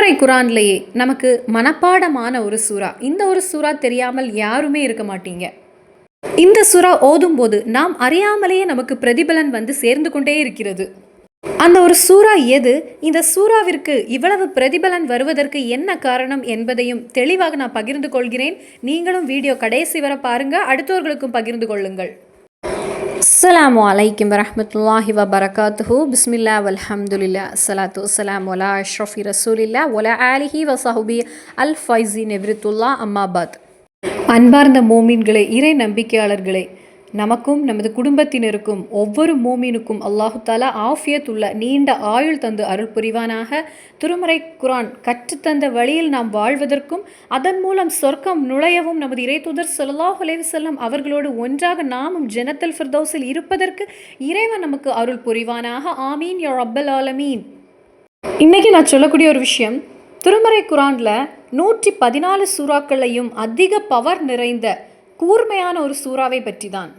திருமறை குரான்லேயே நமக்கு மனப்பாடமான ஒரு சூறா. இந்த ஒரு சூறா தெரியாமல் யாருமே இருக்க மாட்டீங்க. இந்த சூறா ஓதும்போது நாம் அறியாமலேயே நமக்கு பிரதிபலன் வந்து சேர்ந்து கொண்டே இருக்கிறது. அந்த ஒரு சூறா எது? இந்த சூறாவிற்கு இவ்வளவு பிரதிபலன் வருவதற்கு என்ன காரணம் என்பதையும் தெளிவாக நான் பகிர்ந்து கொள்கிறேன். நீங்களும் வீடியோ கடைசி வரை பாருங்க, அடுத்தவர்களுக்கும் பகிர்ந்து கொள்ளுங்கள். அஸ்ஸலாமு அலைக்கும் வரஹ்மத்துல்லாஹி வபரகாத்துஹு. பிஸ்மில்லா வல்ஹம்துலில்லா ஸலாத்து வஸ்ஸலாமு அலா அஷ்ரஃபி ரசூலில்லா வலா ஆலிஹி வஸஹ்பி அல் ஃபைஸின் எவ்ரித்துல்லா அம்மாபாத். அன்பார்ந்த மோமீன்களே, இறை நம்பிக்கையாளர்களே, நமக்கும் நமது குடும்பத்தினருக்கும் ஒவ்வொரு மோமீனுக்கும் அல்லாஹு தாலா ஆஃபியத் உள்ள நீண்ட ஆயுள் தந்து அருள் புரிவானாக. திருமறை குரான் கற்றுத்தந்த வழியில் நாம் வாழ்வதற்கும் அதன் மூலம் சொர்க்கம் நுழையவும் நமது இறைத்தூதர் ஸல்லல்லாஹு அலைஹி வஸல்லம் அவர்களோடு ஒன்றாக நாமும் ஜன்னத்துல் ஃபிர்தௌஸில் இருப்பதற்கு இறைவன் நமக்கு அருள் புரிவானாக. ஆமீன் யா ரப்பல் ஆலமீன். இன்னைக்கு நான் சொல்லக்கூடிய ஒரு விஷயம், திருமறை குரானில் 114 சூறாக்களையும் அதிக பவர் நிறைந்த கூர்மையான ஒரு சூறாவை பற்றி தான்.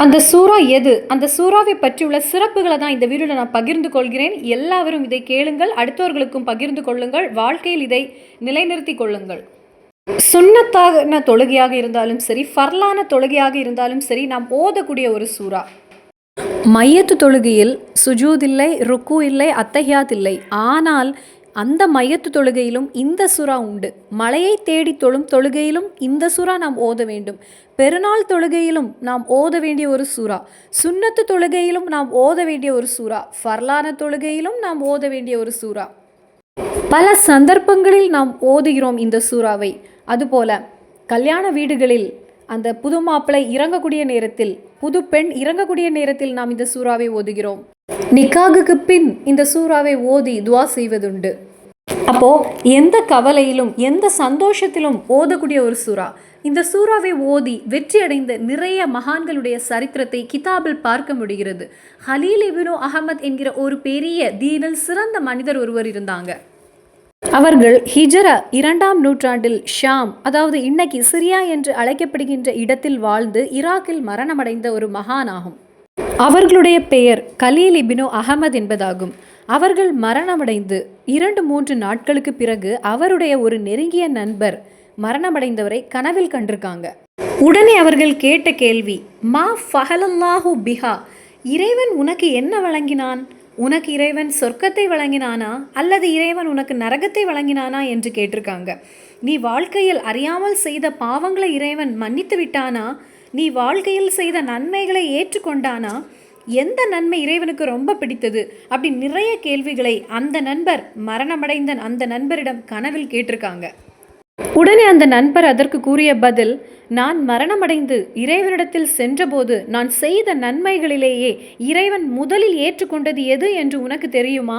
அந்த சூறா எது? அந்த சூறாவை பற்றியுள்ள சிறப்புகளை தான் இந்த வீடியோவில் நான் பகிர்ந்து கொள்கிறேன். எல்லாரும் இதை கேளுங்கள், அடுத்தவர்களுக்கும் பகிர்ந்து கொள்ளுங்கள், வாழ்க்கையில் இதை நிலைநிறுத்தி கொள்ளுங்கள். சுன்னத்தான தொழுகையாக இருந்தாலும் சரி, ஃபர்லான தொழுகையாக இருந்தாலும் சரி, நாம் ஓதக்கூடிய ஒரு சூறா. மையத்து தொழுகையில் சுஜூத் இல்லை, ருக்கு இல்லை, அத்தஹியாத் இல்லை. ஆனால் அந்த மையத்து தொழுகையிலும் இந்த சூறா உண்டு. மலையை தேடி தொழும் தொழுகையிலும் இந்த சூறா நாம் ஓத வேண்டும். பெருநாள் தொழுகையிலும் நாம் ஓத வேண்டிய ஒரு சூறா. சுன்னத்து தொழுகையிலும் நாம் ஓத வேண்டிய ஒரு சூறா. ஃபர்லான தொழுகையிலும் நாம் ஓத வேண்டிய ஒரு சூறா. பல சந்தர்ப்பங்களில் நாம் ஓதுகிறோம் இந்த சூறாவை. அதுபோல கல்யாண வீடுகளில் அந்த புது மாப்பிள்ளை இறங்கக்கூடிய நேரத்தில், புது பெண் இறங்கக்கூடிய நேரத்தில் நாம் இந்த சூறாவை ஓதுகிறோம். நிக்காகுக்கு பின் இந்த சூறாவை ஓதி துவா செய்வதுண்டு. அப்போ எந்த கவலையிலும் எந்த சந்தோஷத்திலும் ஓதக்கூடிய ஒரு சூறா. இந்த சூறாவை ஓதி வெற்றி அடைந்த நிறைய மகான்களுடைய சரித்திரத்தை கிதாபில் பார்க்க முடிகிறது. ஹலீல் இப்னு அஹமத் என்கிற ஒரு பெரிய தீனில் சிறந்த மனிதர் ஒருவர் இருந்தாங்க. அவர்கள் ஹிஜ்ரா 2ஆம் நூற்றாண்டில் ஷாம், அதாவது இன்னைக்கு சிரியா என்று அழைக்கப்படுகின்ற இடத்தில் வாழ்ந்து ஈராக்கில் மரணமடைந்த ஒரு மகான் ஆகும். அவர்களுடைய பெயர் கலீல் இப்னு அஹமத் என்பதாகும். அவர்கள் மரணமடைந்து 2-3 நாட்களுக்கு பிறகு அவருடைய ஒரு நெருங்கிய நண்பர் மரணமடைந்தவரை கனவில் கண்டிருக்காங்க. உடனே அவர்கள் கேட்ட கேள்வி, மா ஃபஹலல்லாஹு பிஹா, இறைவன் உனக்கு என்ன வழங்கினான்? உனக்கு இறைவன் சொர்க்கத்தை வழங்கினானா அல்லது இறைவன் உனக்கு நரகத்தை வழங்கினானா என்று கேட்டிருக்காங்க. நீ வாழ்க்கையில் அறியாமல் செய்த பாவங்களை இறைவன் மன்னித்து விட்டானா? நீ வாழ்க்கையில் செய்த நன்மைகளை ஏற்றுக்கொண்டானா? எந்த நன்மை இறைவனுக்கு ரொம்ப பிடித்தது? அப்படி நிறைய கேள்விகளை அந்த நண்பர், மரணமடைந்த அந்த நண்பரிடம் கனவில் கேட்டிருக்காங்க. உடனே அந்த நண்பர் அதற்கு கூறிய பதில், நான் மரணமடைந்து இறைவனிடத்தில் சென்றபோது நான் செய்த நன்மைகளிலேயே இறைவன் முதலில் ஏற்றுக்கொண்டது எது என்று உனக்கு தெரியுமா?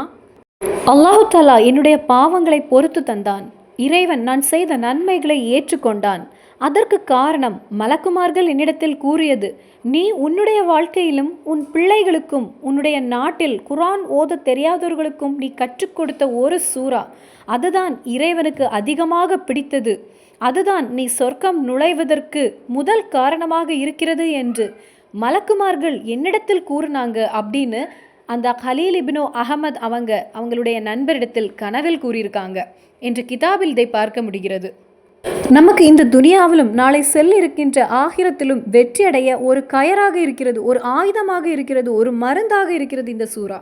அல்லாஹு தஆலா என்னுடைய பாவங்களை பொறுத்து தந்தான். இறைவன் நான் செய்த நன்மைகளை ஏற்றுக்கொண்டான். அதற்கு காரணம் மலக்குமார்கள் என்னிடத்தில் கூறியது, நீ உன்னுடைய வாழ்க்கையிலும் உன் பிள்ளைகளுக்கும் உன்னுடைய நாட்டில் குரான் ஓத தெரியாதவர்களுக்கும் நீ கற்றுக் கொடுத்த ஒரு சூறா, அதுதான் இறைவனுக்கு அதிகமாக பிடித்தது. அதுதான் நீ சொர்க்கம் நுழைவதற்கு முதல் காரணமாக இருக்கிறது என்று மலக்குமார்கள் என்னிடத்தில் கூறினாங்க அப்படின்னு அந்த கலீல் இப்னு அஹமத் அவங்களுடைய நண்பரிடத்தில் கனவில் கூறியிருக்காங்க என்று கிதாபில் இதை பார்க்க முடிகிறது. நமக்கு இந்த துனியாவிலும் நாளை செல்ல இருக்கின்ற ஆகிரத்திலும் வெற்றி அடைய ஒரு கயராக இருக்கிறது, ஒரு ஆயுதமாக இருக்கிறது, ஒரு மருந்தாக இருக்கிறது இந்த சூறா.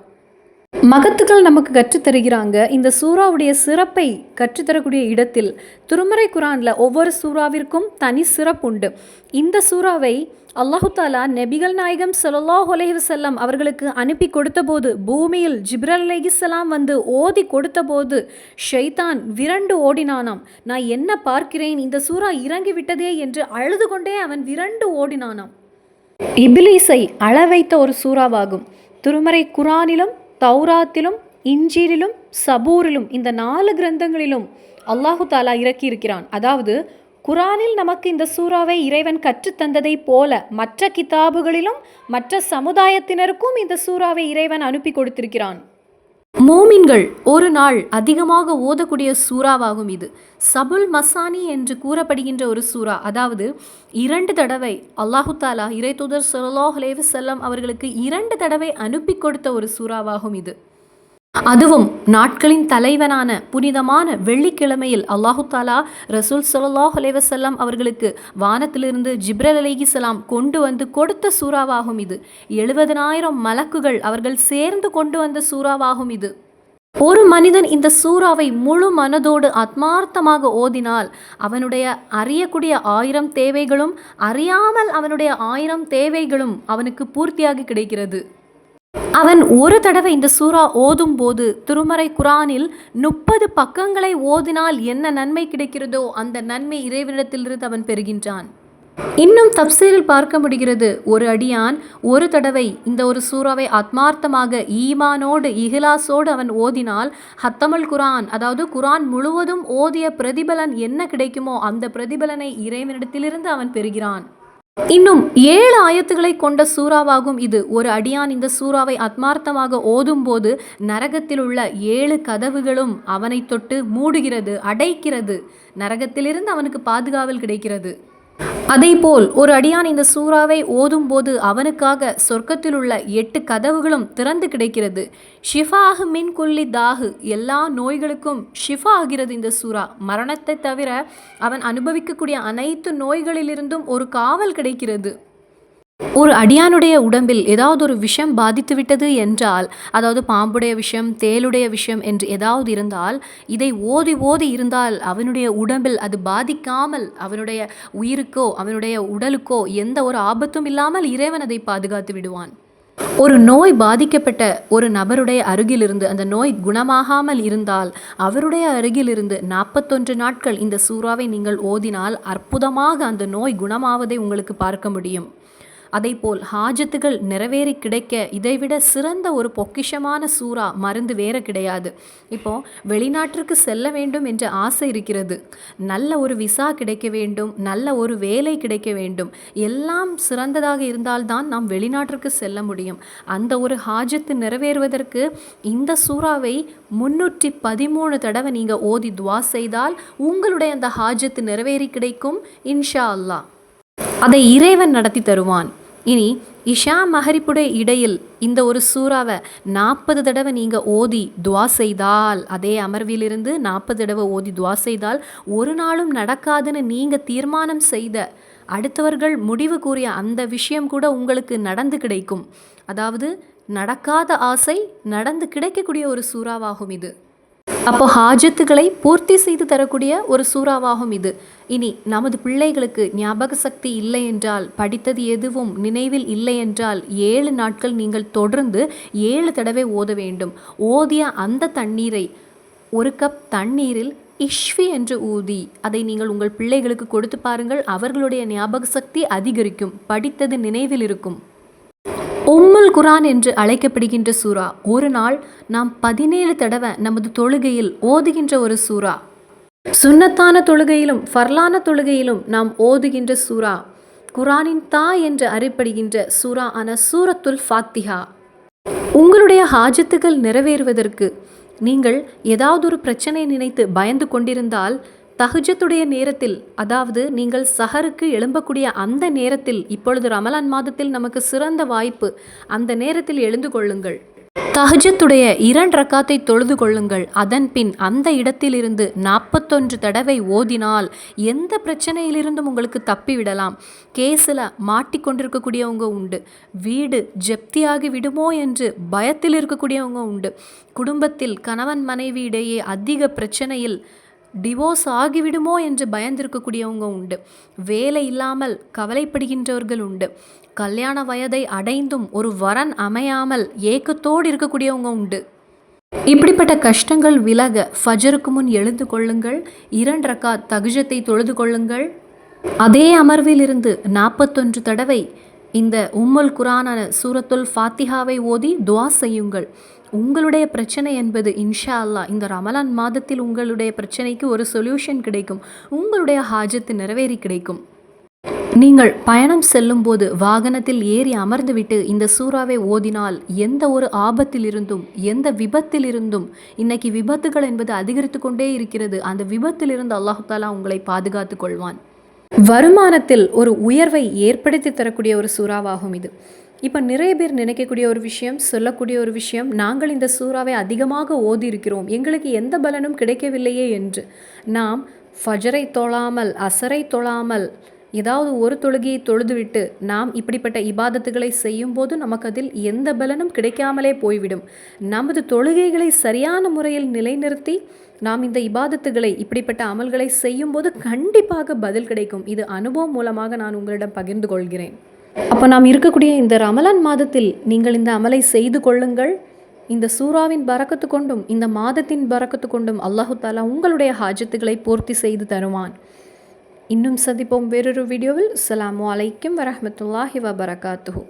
மகத்துக்கள் நமக்கு கற்றுத்தருகிறாங்க. இந்த சூறாவுடைய சிறப்பை கற்றுத்தரக்கூடிய இடத்தில் திருமறை குரானில் ஒவ்வொரு சூறாவிற்கும் தனி சிறப்புண்டு. இந்த சூறாவை அல்லாஹு தாலா நபிகள் நாயகம் ஸல்லல்லாஹு அலைஹி வஸல்லம் அவர்களுக்கு அனுப்பி கொடுத்த போது, பூமியில் ஜிப்ரீல் அலைஹிஸ்ஸலாம் வந்து ஓதி கொடுத்த போது ஷைத்தான் விரண்டு ஓடினானாம். நான் என்ன பார்க்கிறேன், இந்த சூறா இறங்கி விட்டதே என்று அழுது கொண்டே அவன் விரண்டு ஓடினானாம். இபிலீஸை அழ வைத்த ஒரு சூறாவாகும். திருமறை குரானிலும் தௌராத்திலும் இன்ஜீலிலும் சபூரிலும் இந்த 4 கிரந்தங்களிலும் அல்லாஹு தாலா இறக்கி இருக்கிறான். அதாவது குரானில் நமக்கு இந்த சூறாவை இறைவன் கற்றுத்தந்ததை போல மற்ற கிதாபுகளிலும் மற்ற சமுதாயத்தினருக்கும் இந்த சூறாவை இறைவன் அனுப்பி கொடுத்திருக்கிறான். மோமின்கள் ஒரு நாள் அதிகமாக ஓதக்கூடிய சூறாவாகும் இது. சபுல் மசானி என்று கூறப்படுகின்ற ஒரு சூறா. அதாவது 2 தடவை அல்லாஹு தாலா இறைத்தூதர் ஸல்லல்லாஹு அலைஹி வஸல்லம் அவர்களுக்கு 2 தடவை அனுப்பி கொடுத்த ஒரு சூறாவாகும் இது. அதுவும் நாட்களின் தலைவனான புனிதமான வெள்ளிக்கிழமையில் அல்லாஹு தாலா ரசூல் ஸல்லல்லாஹு அலைஹி வஸல்லம் அவர்களுக்கு வானத்திலிருந்து ஜிப்ரீல் அலைஹிஸ்ஸலாம் கொண்டு வந்து கொடுத்த சூறாவாகும் இது. 70,000 மலக்குகள் அவர்கள் சேர்ந்து கொண்டு வந்த சூறாவாகும் இது. ஒரு மனிதன் இந்த சூறாவை முழு மனதோடு ஆத்மார்த்தமாக ஓதினால் அவனுடைய அறியக்கூடிய 1000 தேவைகளும், அறியாமல் அவனுடைய 1000 தேவைகளும் அவனுக்கு பூர்த்தியாகி கிடைக்கிறது. அவன் ஒரு தடவை இந்த சூரா ஓதும் போது திருமறை குரானில் 30 பக்கங்களை ஓதினால் என்ன நன்மை கிடைக்கிறதோ அந்த நன்மை இறைவனிடத்திலிருந்து அவன் பெறுகின்றான். இன்னும் தப்சீரில் பார்க்க முடிகிறது, ஒரு அடியான் ஒரு தடவை இந்த ஒரு சூறாவை ஆத்மார்த்தமாக ஈமானோடு இஹ்லாஸோடு அவன் ஓதினால் ஹத்தமல் குரான், அதாவது குரான் முழுவதும் ஓதிய பிரதிபலன் என்ன கிடைக்குமோ அந்த பிரதிபலனை இறைவனிடத்திலிருந்து அவன் பெறுகிறான். இன்னும் 7 ஆயத்துக்களை கொண்ட சூறாவாகும் இது. ஒரு அடியான் இந்த சூறாவை ஆத்மார்த்தமாக ஓதும் போது நரகத்தில் உள்ள 7 கதவுகளும் அவனை தொட்டு மூடுகிறது, அடைக்கிறது. நரகத்திலிருந்து அவனுக்கு பாதுகாவல் கிடைக்கிறது. அதேபோல் ஒரு அடியான் இந்த சூறாவை ஓதும் போது அவனுக்காக சொர்க்கத்தில் உள்ள 8 கதவுகளும் திறந்து கிடைக்கிறது. ஷிஃபாஹு மின் குல்லி தாஹு, எல்லா நோய்களுக்கும் ஷிஃபா ஆகிறது இந்த சூறா. மரணத்தை தவிர அவன் அனுபவிக்கக்கூடிய அனைத்து நோய்களிலிருந்தும் ஒரு காவல் கிடைக்கிறது. ஒரு அடியானுடைய உடம்பில் ஏதாவது ஒரு விஷம் பாதித்து விட்டது என்றால், அதாவது பாம்புடைய விஷம், தேளுடைய விஷம் என்று ஏதாவது இருந்தால், இதை ஓதி ஓதி இருந்தால் அவனுடைய உடம்பில் அது பாதிக்காமல் அவனுடைய உயிருக்கோ அவனுடைய உடலுக்கோ எந்த ஒரு ஆபத்தும் இல்லாமல் இறைவன் அதை பாதுகாத்து விடுவான். ஒரு நோய் பாதிக்கப்பட்ட ஒரு நபருடைய அருகிலிருந்து அந்த நோய் குணமாகாமல் இருந்தால் அவருடைய அருகிலிருந்து 41 நாட்கள் இந்த சூறாவை நீங்கள் ஓதினால் அற்புதமாக அந்த நோய் குணமாவதை உங்களுக்கு பார்க்க முடியும். அதேபோல் ஹாஜத்துகள் நிறைவேறி கிடைக்க இதைவிட சிறந்த ஒரு பொக்கிஷமான சூறா மருந்து வேற கிடையாது. இப்போ வெளிநாட்டிற்கு செல்ல வேண்டும் என்ற ஆசை இருக்கிறது, நல்ல ஒரு விசா கிடைக்க வேண்டும், நல்ல ஒரு வேலை கிடைக்க வேண்டும், எல்லாம் சிறந்ததாக இருந்தால்தான் நாம் வெளிநாட்டிற்கு செல்ல முடியும். அந்த ஒரு ஹாஜத்து நிறைவேறுவதற்கு இந்த சூறாவை 313 தடவை நீங்கள் ஓதி துவா செய்தால் உங்களுடைய அந்த ஹாஜத்து நிறைவேறி கிடைக்கும் இன்ஷா அல்லாஹ். அதை இறைவன் நடத்தி தருவான். இனி இஷா மஹரிப்புடைய இடையில் இந்த ஒரு சூறாவை 40 தடவை நீங்கள் ஓதி துவா செய்தால், அதே அமர்விலிருந்து 40 தடவை ஓதி துவா செய்தால் ஒரு நாளும் நடக்காதுன்னு நீங்கள் தீர்மானம் செய்த, அடுத்தவர்கள் முடிவு கூறிய அந்த விஷயம் கூட உங்களுக்கு நடந்து கிடைக்கும். அதாவது நடக்காத ஆசை நடந்து கிடைக்கக்கூடிய ஒரு சூறாவாகும் இது. அப்போ ஹாஜத்துகளை பூர்த்தி செய்து தரக்கூடிய ஒரு சூறாவாகும் இது. இனி நமது பிள்ளைகளுக்கு ஞாபக சக்தி இல்லை என்றால், படித்தது எதுவும் நினைவில் இல்லை என்றால் 7 நாட்கள் நீங்கள் தொடர்ந்து 7 தடவை ஓத வேண்டும். ஓதிய அந்த தண்ணீரை ஒரு கப் தண்ணீரில் இஷ்வி என்று ஊதி அதை நீங்கள் உங்கள் பிள்ளைகளுக்கு கொடுத்து பாருங்கள். அவர்களுடைய ஞாபக சக்தி அதிகரிக்கும், படித்தது நினைவில் இருக்கும். உம்முல் குரான் என்று அழைக்கப்படுகின்ற சூறா. ஒரு நாள் நாம் 17 தடவை நமது தொழுகையில் ஓதுகின்ற ஒரு சூறா. சுன்னத்தான தொழுகையிலும் ஃபர்லான தொழுகையிலும் நாம் ஓதுகின்ற சூறா. குரானின் தாய் என்று அறியப்படுகின்ற சூறா ஆன சூரத்துல் ஃபாத்திஹா. உங்களுடைய ஹாஜத்துகள் நிறைவேறுவதற்கு நீங்கள் ஏதாவது ஒரு பிரச்சனை நினைத்து பயந்து கொண்டிருந்தால் தஹஜத்துடைய நேரத்தில், அதாவது நீங்கள் சஹருக்கு எழும்பக்கூடிய அந்த நேரத்தில், இப்பொழுது ரமலான் மாதத்தில் நமக்கு சிறந்த வாய்ப்பு, அந்த நேரத்தில் எழுந்து கொள்ளுங்கள். தஹஜத்துடைய 2 ரக்காத்தை தொழுது கொள்ளுங்கள். அதன் பின் அந்த இடத்திலிருந்து 41 தடவை ஓதினால் எந்த பிரச்சனையிலிருந்தும் உங்களுக்கு தப்பிவிடலாம். கேஸில் மாட்டிக்கொண்டிருக்கக்கூடியவங்க உண்டு, வீடு ஜப்தியாகி விடுமோ என்று பயத்தில் இருக்கக்கூடியவங்க உண்டு, குடும்பத்தில் கணவன் மனைவி இடையே அதிக பிரச்சனையில் டிவோர்ஸ் ஆகிவிடுமோ என்று பயந்திருக்கக்கூடியவங்க உண்டு, வேலை இல்லாமல் கவலைப்படுகின்றவர்கள் உண்டு, கல்யாண வயதை அடைந்தும் ஒரு வரன் அமையாமல் ஏக்கத்தோடு இருக்கக்கூடியவங்க உண்டு. இப்படிப்பட்ட கஷ்டங்கள் விலக ஃபஜருக்கு முன் எழுந்து கொள்ளுங்கள். 2 ரக்காத் தஹஜத்தை தொழுது கொள்ளுங்கள். அதே அமர்விலிருந்து 41 தடவை இந்த உம்முல் குரானான சூரத்துல் ஃபாத்திஹாவை ஓதி துவா செய்யுங்கள். உங்களுடைய பிரச்சனை என்பது இன்ஷா அல்லாஹ் இந்த ரமலான் மாதத்தில் உங்களுடைய பிரச்சனைக்கு ஒரு சொல்யூஷன் கிடைக்கும், உங்களுடைய ஹாஜத்து நிறைவேறி கிடைக்கும். நீங்கள் பயணம் செல்லும் போது வாகனத்தில் ஏறி அமர்ந்துவிட்டு இந்த சூறாவை ஓதினால் எந்த ஒரு ஆபத்திலிருந்தும் எந்த விபத்திலிருந்தும், இன்னைக்கு விபத்துகள் என்பது அதிகரித்து கொண்டே இருக்கிறது, அந்த விபத்திலிருந்து அல்லாஹ் தஆலா உங்களை பாதுகாத்து கொள்வான். வருமானத்தில் ஒரு உயர்வை ஏற்படுத்தி தரக்கூடிய ஒரு சூறாவாகும் இது. இப்போ நிறைய பேர் நினைக்கக்கூடிய ஒரு விஷயம், சொல்லக்கூடிய ஒரு விஷயம், நாங்கள் இந்த சூறாவை அதிகமாக ஓதி இருக்கிறோம், எங்களுக்கு எந்த பலனும் கிடைக்கவில்லையே என்று. நாம் ஃபஜரை தொழாமல், அசரை தொழாமல், ஏதாவது ஒரு தொழுகையை தொழுதுவிட்டு நாம் இப்படிப்பட்ட இபாதத்துகளை செய்யும்போது நமக்கு அதில் எந்த பலனும் கிடைக்காமலே போய்விடும். நமது தொழுகைகளை சரியான முறையில் நிலைநிறுத்தி நாம் இந்த இபாதத்துகளை, இப்படிப்பட்ட அமல்களை செய்யும்போது கண்டிப்பாக பதில் கிடைக்கும். இது அனுபவம் மூலமாக நான் உங்களிடம் பகிர்ந்து கொள்கிறேன். அப்போ நாம் இருக்கக்கூடிய இந்த ரமலான் மாதத்தில் நீங்கள் இந்த அமலை செய்து கொள்ளுங்கள். இந்த சூறாவின் பரக்கத்து கொண்டும் இந்த மாதத்தின் பரக்கத்து கொண்டும் அல்லாஹு தாலா உங்களுடைய ஹாஜத்துகளை பூர்த்தி செய்து தருவான். இன்னும் சந்திப்போம் வேறொரு வீடியோவில். அஸ்ஸலாமு அலைக்கும் வரஹ்மத்துல்லாஹி வபரகாத்துஹு.